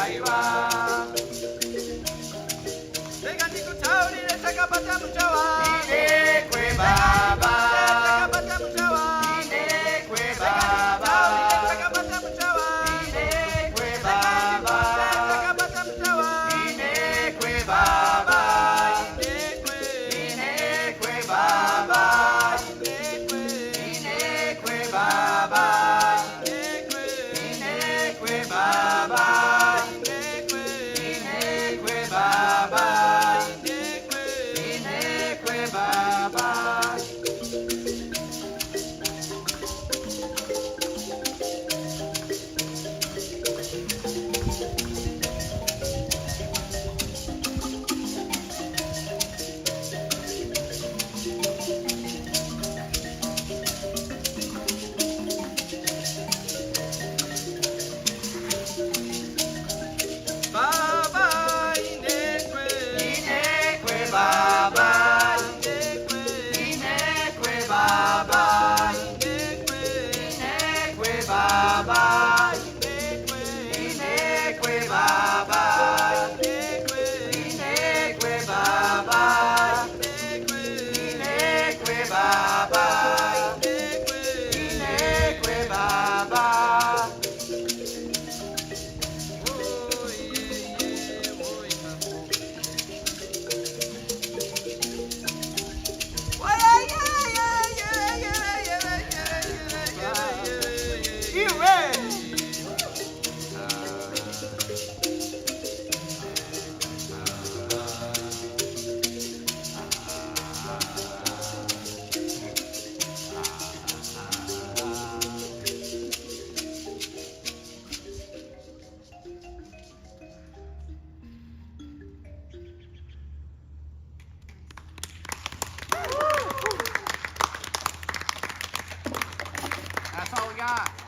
Baiwa. Tega niko tauri leta kapata mchawa. Ine kwe baba. Leta kapata mchawa. Ine kwe Tega baba. niko tauri leta kapata mchawa. Ine kwe Leta baba. kapata mchawa. Ine kwe baba. Ine kwe baba. Ine kwe baba. Ine kwe baba. Ine kwe baba. Ine kwe baba. Baba, inekwe baba, inekwe baba, inekwe baba, inekwe baba, inekwe baba, inekwe baba. That's all we got.